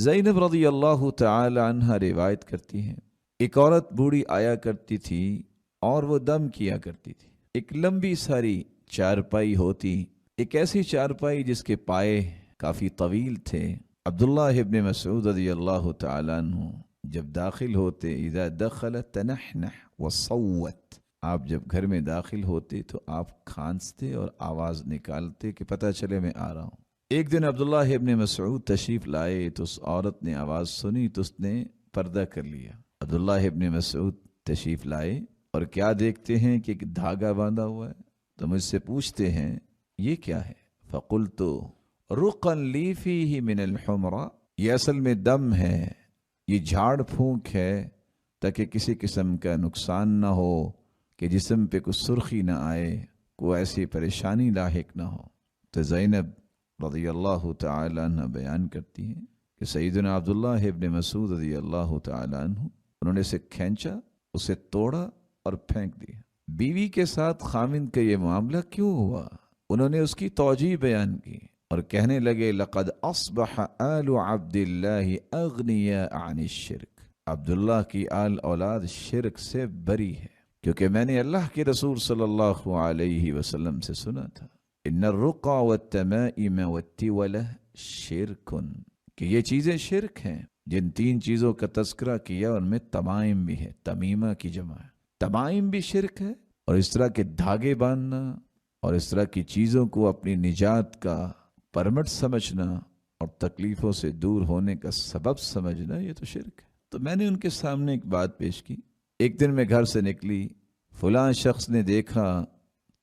زینب رضی اللہ تعالی عنہ روایت کرتی ہیں، ایک عورت بوڑھی آیا کرتی تھی اور وہ دم کیا کرتی تھی۔ ایک لمبی ساری چارپائی ہوتی، ایک ایسی چارپائی جس کے پائے کافی طویل تھے۔ عبداللہ ابن مسعود رضی اللہ تعالی عنہ جب داخل ہوتے، اذا دخل تنحنح وصوت، آپ جب گھر میں داخل ہوتے تو آپ کھانستے اور آواز نکالتے کہ پتہ چلے میں آ رہا ہوں۔ ایک دن عبداللہ ابن مسعود تشریف لائے تو اس عورت نے آواز سنی تو اس نے پردہ کر لیا۔ عبداللہ ابن مسعود تشریف لائے اور کیا دیکھتے ہیں کہ ایک دھاگا باندھا ہوا ہے، تو مجھ سے پوچھتے ہیں یہ کیا ہے؟ فقلت رقا لی فیہ من الحمرہ، یہ اصل میں دم ہے، یہ جھاڑ پھونک ہے تاکہ کسی قسم کا نقصان نہ ہو، کہ جسم پہ کوئی سرخی نہ آئے، کوئی ایسی پریشانی لاحق نہ ہو۔ تو زینب رضی اللہ تعالی عنہ بیان کرتی ہیں کہ سیدنا عبداللہ ابن مسعود رضی اللہ تعالی عنہ انہوں نے اسے کھینچا، اسے توڑا اور پھینک دیا۔ بیوی کے ساتھ خامند کا یہ معاملہ کیوں ہوا؟ انہوں نے اس کی توجیہ بیان کی اور کہنے لگے لقد اصبح آل عبد اللہ اغنیاء عن الشرک، عبداللہ کی آل اولاد شرک سے بری ہے، کیونکہ میں نے اللہ کے رسول صلی اللہ علیہ وسلم سے سنا تھا ان الرقى والتمائم والتولہ شرک، کہ یہ چیزیں شرک ہیں۔ جن تین چیزوں کا تذکرہ کیا ان میں تمائم بھی ہے، تمیمہ کی جمع ہے، تمائم بھی شرک ہے، اور اس طرح کے دھاگے باندھنا اور اس طرح کی چیزوں کو اپنی نجات کا پرمٹ سمجھنا اور تکلیفوں سے دور ہونے کا سبب سمجھنا، یہ تو شرک ہے۔ تو میں نے ان کے سامنے ایک بات پیش کی۔ ایک دن میں گھر سے نکلی، فلاں شخص نے دیکھا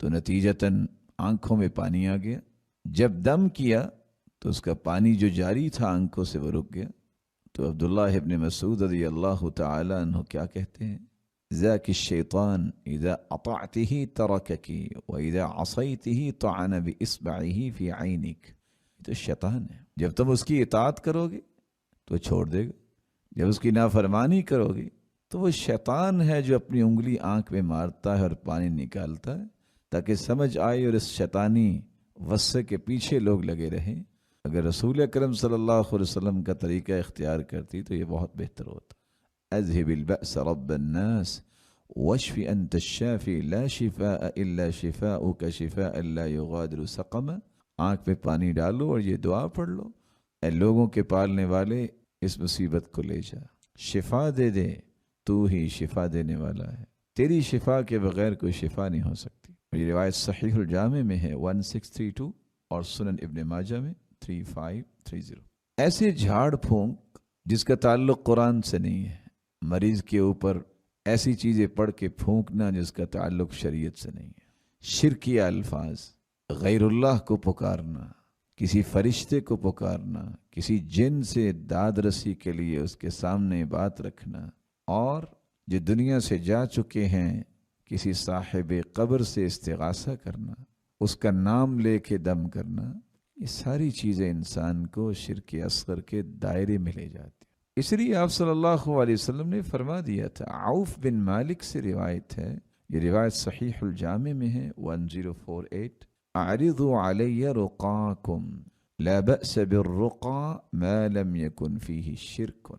تو نتیجتاً آنکھوں میں پانی آ گیا۔ جب دم کیا تو اس کا پانی جو جاری تھا آنکھوں سے وہ رک گیا۔ تو عبداللہ ابن مسعود رضی اللہ تعالی عنہ کیا کہتے ہیں؟ ذاک الشیطان اذا اطعته ترککی واذا عصیته طعن باصبعه فی عینک، تو شیطان ہے، جب تم اس کی اطاعت کرو گے تو چھوڑ دے گا، جب اس کی نافرمانی کرو گے تو وہ شیطان ہے جو اپنی انگلی آنکھ میں مارتا ہے اور پانی نکالتا ہے، تاکہ سمجھ آئے اور اس شیطانی وصے کے پیچھے لوگ لگے رہیں۔ اگر رسول اکرم صلی اللہ علیہ وسلم کا طریقہ اختیار کرتی تو یہ بہت بہتر ہوتا۔ اذهب البأس رب الناس واشف انت الشافی لا شفاء الا شفاؤک شفاء لا یغادر سقما، آنکھ میں پانی ڈالو اور یہ دعا پڑھ لو، اے لوگوں کے پالنے والے اس مصیبت کو لے جا، شفا دے دے، تو ہی شفا دینے والا ہے، تیری شفا کے بغیر کوئی شفا نہیں ہو سکتی۔ یہ روایت صحیح الجامع میں ہے 1632 اور سنن ابن ماجہ میں 3530۔ ایسے جھاڑ پھونک جس کا تعلق قرآن سے نہیں ہے، مریض کے اوپر ایسی چیزیں پڑھ کے پھونکنا جس کا تعلق شریعت سے نہیں ہے، شرکیہ الفاظ، غیر اللہ کو پکارنا، کسی فرشتے کو پکارنا، کسی جن سے داد رسی کے لیے اس کے سامنے بات رکھنا، اور جو دنیا سے جا چکے ہیں کسی صاحب قبر سے استغاثہ کرنا، اس کا نام لے کے دم کرنا، یہ ساری چیزیں انسان کو شرک اصغر کے دائرے میں لے جاتی۔ اس لیے آپ صلی اللہ علیہ وسلم نے فرما دیا تھا، عوف بن مالک سے روایت ہے، یہ روایت صحیح الجامع میں ہے 1048، اعرضوا علی رقاکم لا بأس بالرقا ما لم يكن فیہ شرک،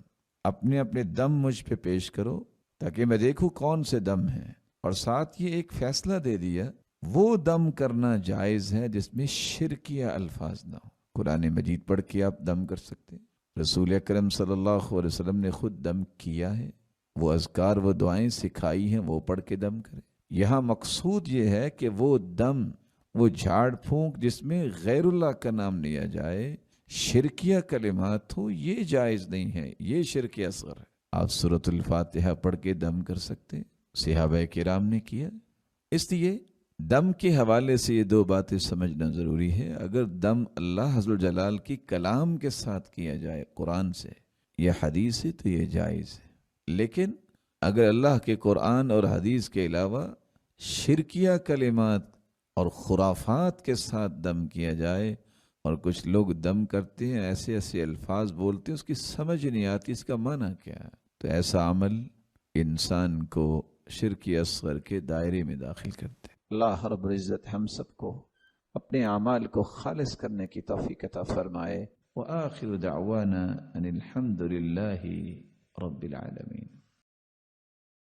اپنے اپنے دم مجھ پہ پیش کرو تاکہ میں دیکھوں کون سے دم ہیں، اور ساتھ یہ ایک فیصلہ دے دیا وہ دم کرنا جائز ہے جس میں شرکیہ الفاظ نہ ہو۔ قرآن مجید پڑھ کے آپ دم کر سکتے ہیں، رسول اکرم صلی اللہ علیہ وسلم نے خود دم کیا ہے، وہ اذکار وہ دعائیں سکھائی ہیں وہ پڑھ کے دم کرے۔ یہاں مقصود یہ ہے کہ وہ دم، وہ جھاڑ پھونک جس میں غیر اللہ کا نام لیا جائے، شرکیہ کلمات ہو، یہ جائز نہیں ہے، یہ شرک اصغر ہے۔ آپ سورۃ الفاتحہ پڑھ کے دم کر سکتے ہیں، صحابہ کرام نے کیا۔ اس لیے دم کے حوالے سے یہ دو باتیں سمجھنا ضروری ہے۔ اگر دم اللہ عز و جلال کی کلام کے ساتھ کیا جائے، قرآن سے یا حدیث سے، تو یہ جائز ہے، لیکن اگر اللہ کے قرآن اور حدیث کے علاوہ شرکیہ کلمات اور خرافات کے ساتھ دم کیا جائے، اور کچھ لوگ دم کرتے ہیں ایسے ایسے الفاظ بولتے ہیں اس کی سمجھ نہیں آتی اس کا معنی کیا ہے، تو ایسا عمل انسان کو شرک اصغر کے دائرے میں داخل کرتے ہیں۔ اللہ رب العزت ہم سب کو اپنے اعمال کو خالص کرنے کی توفیق عطا فرمائے۔ وآخر دعوانا ان الحمد للہ رب العالمین.